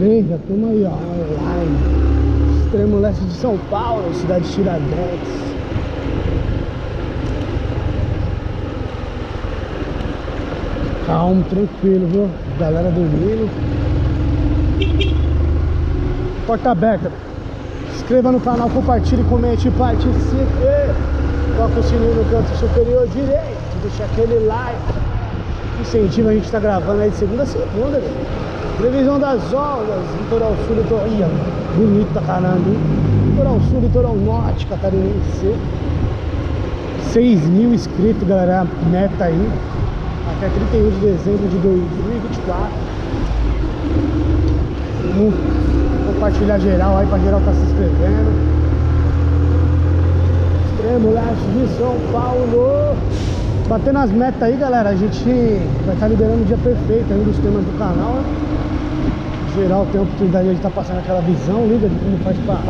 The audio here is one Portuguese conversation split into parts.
vem, já estamos aí, ó, online. Extremo leste de São Paulo, cidade de Tiradentes. Calmo, tranquilo, viu? Galera dormindo. Porta aberta. Se inscreva no canal, compartilhe, comente, participe. Toca o sininho no canto superior direito. Deixa aquele like. Incentiva, a gente tá gravando aí de segunda a segunda, velho. Previsão das ondas, litoral sul, litoral... Ih, bonito pra caramba, hein? Litoral sul, litoral norte, catarinense. 6.000 inscritos, galera, meta aí. Até 31 de dezembro de 2024. Vamos compartilhar geral aí, pra geral tá se inscrevendo. Extremo leste de São Paulo. Batendo as metas aí, galera, a gente vai estar liberando o dia perfeito aí dos temas do canal, né? Geral tem a oportunidade de estar passando aquela visão, liga de como faz pra...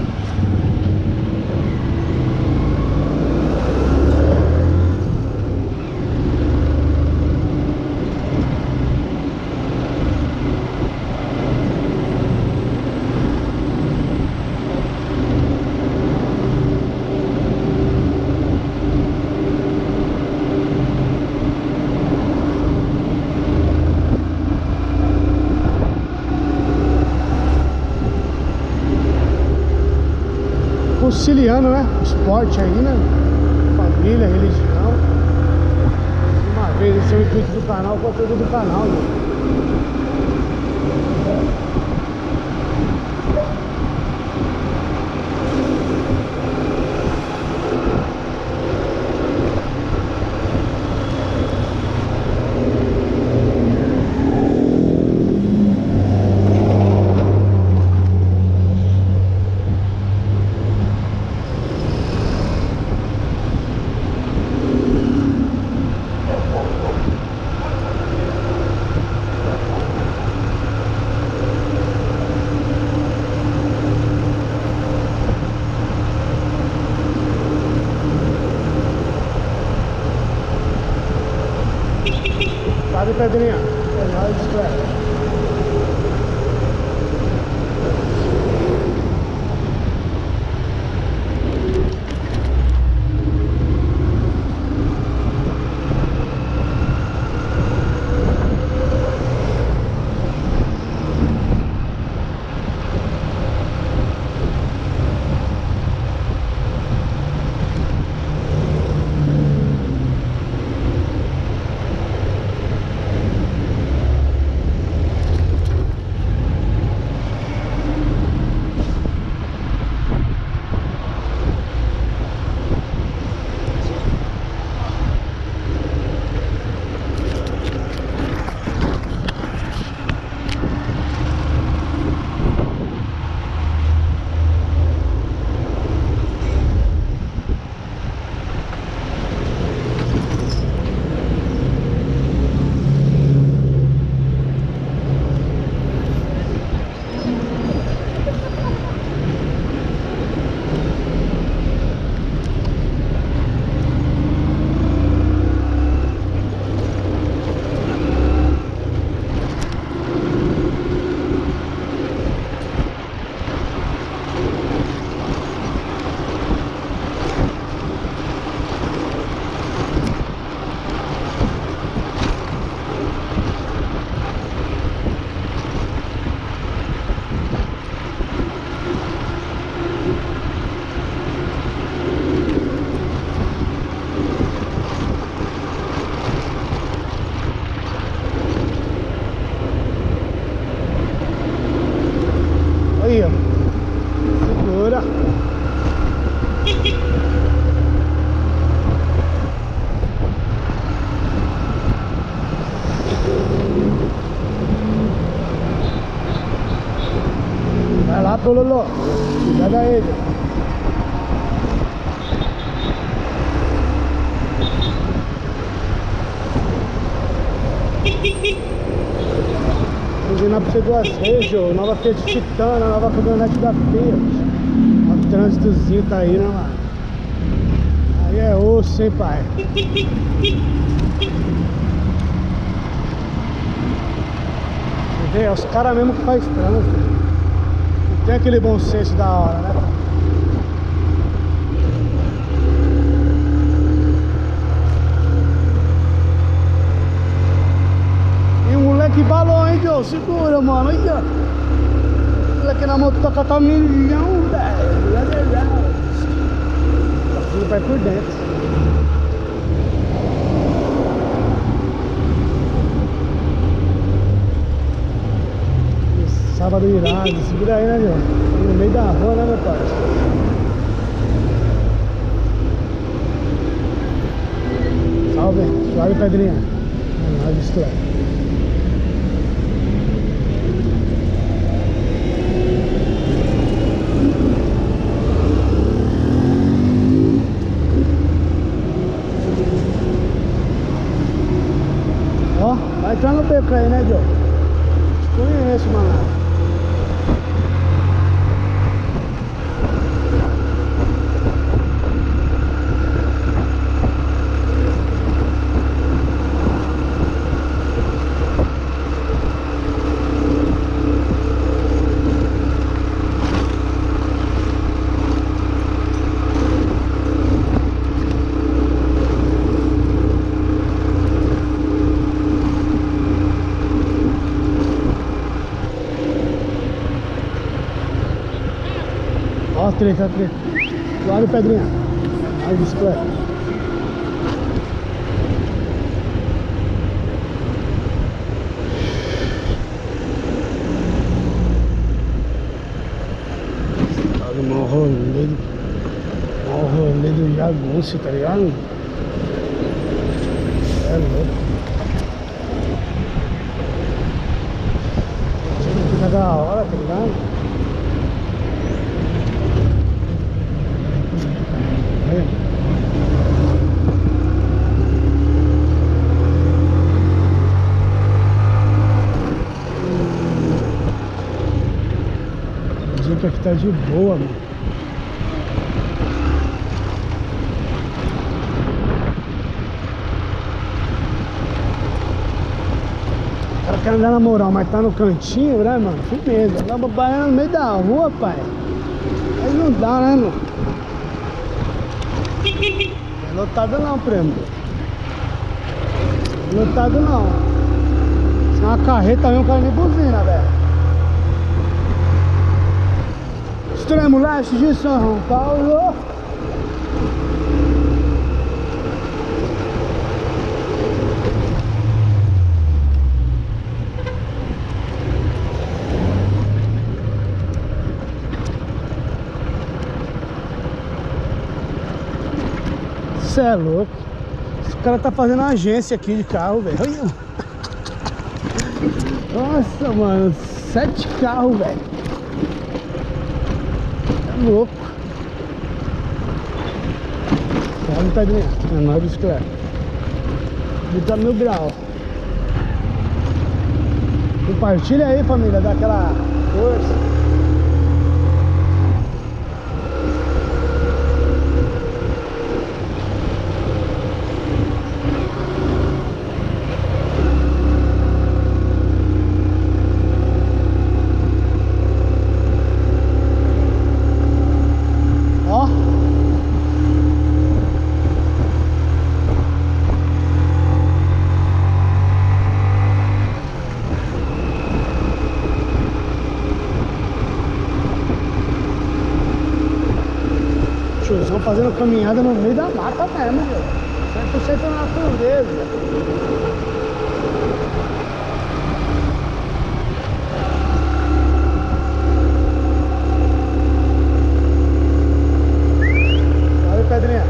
Conciliando, né? Esporte aí, né? Família, religião. Uma vez esse é o intuito do canal, o conteúdo do canal, né? Sabe, Pedrinha? É nóis, velho. Aí, ó. Segura. Vai lá, Pololô. Pega ele. Buzinar pra você 2 vezes, ó. Nova Fiat Titana, nova caminhonete da Fiat. O trânsitozinho tá aí, né, mano? Aí é osso, hein, pai? Você vê, é os caras mesmo que faz trânsito. tem aquele bom senso da hora, né? E o moleque balou, hein, Joe? Segura, mano. Olha. O moleque na moto toca tá milhão, velho. Ele vai por dentro. Sábado irado, segura aí, né, meu? No meio da rua, né, meu pai? Salve, suave, Pedrinha. Olha isso, ó, vai entrar no beco aí, né, Joe? Te conheço, mano. Ó, treta, treta. Olha o Pedrinha. Olha a bicicleta. Olha o mau rolê do jagunço, tá ligado? É louco. Fica da hora, tá ligado? O dia que aqui tá de boa, mano. O cara quer andar na moral, mas tá no cantinho, né, mano? Firmeza. Lamba baiana no meio da rua, pai. Aí não dá, né, mano? Não é lotado não, prêmio. Não é lotado não. Se é uma carreta mesmo, o cara nem buzina, velho. Extremo leste de São Paulo. Cê é louco. Esse cara tá fazendo agência aqui de carro, velho. Nossa, mano. 7 carros, velho. É louco. Olha, tá dentro. É nóis, bicicleta. Ele tá 1000 graus. Compartilha aí, família. Dá aquela força. Tiozão fazendo caminhada no meio da mata mesmo, velho. 100% natureza. Olha, Pedrinha.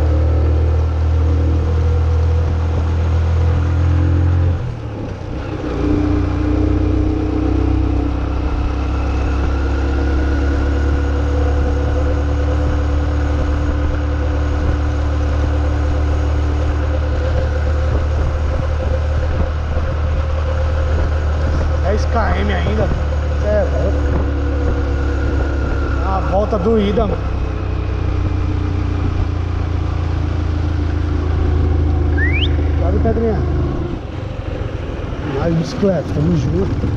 KM ainda, é louco. A volta doída, mano. Sabe, Pedrinha? Mais bicicleta, tamo junto.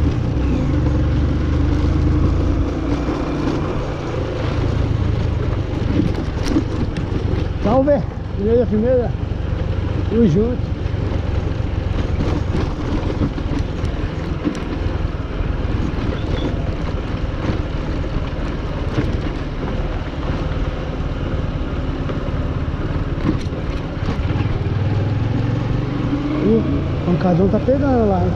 Firmeza, firmeza. Tamo junto. O pancadão tá pegando lá, hein?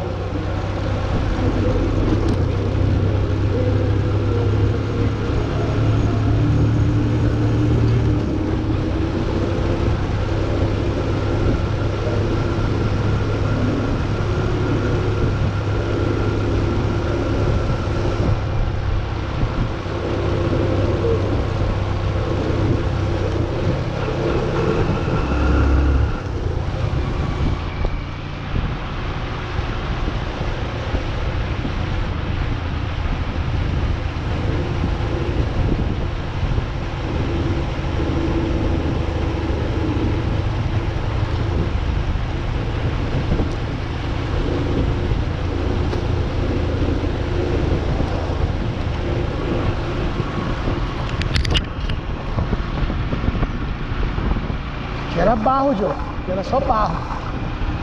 Era barro, Joe. Era só barro.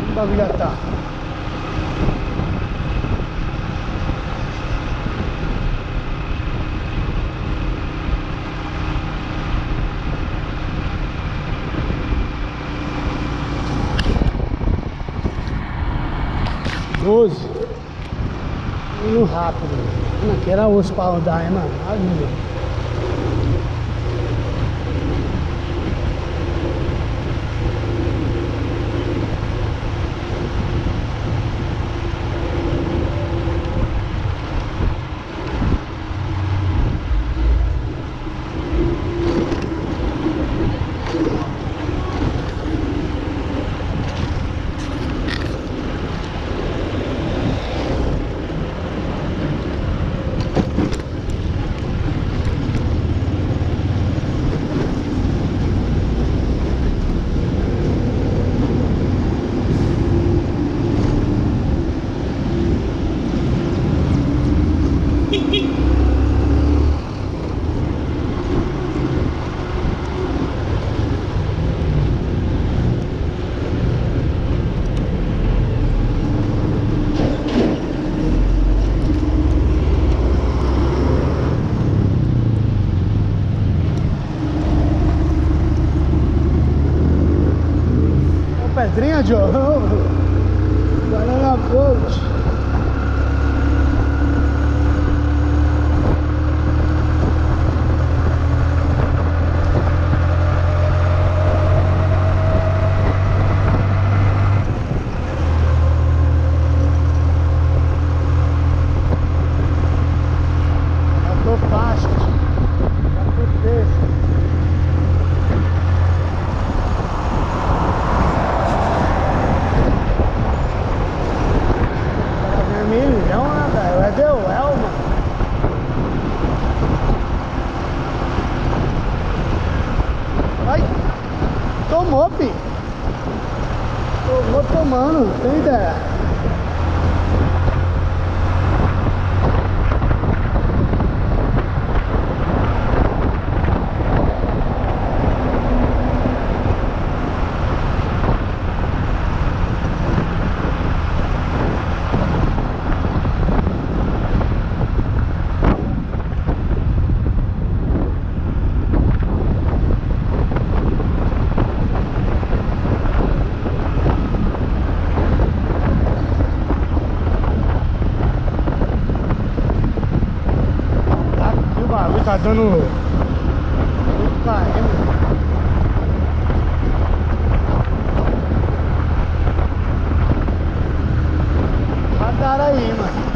O bagulho já tá. Indo rápido. Mano, aqui era osso pra andar, hein, mano. Ajuda. Pedrinha, Joe. Banana boat. Já tô fácil. Já tô preso. Milhão, né, velho? É The Well, mano. Ai, tomou, pi. Tomou tomando, não tem ideia. Tá dando 8 km. Radar aí, mano.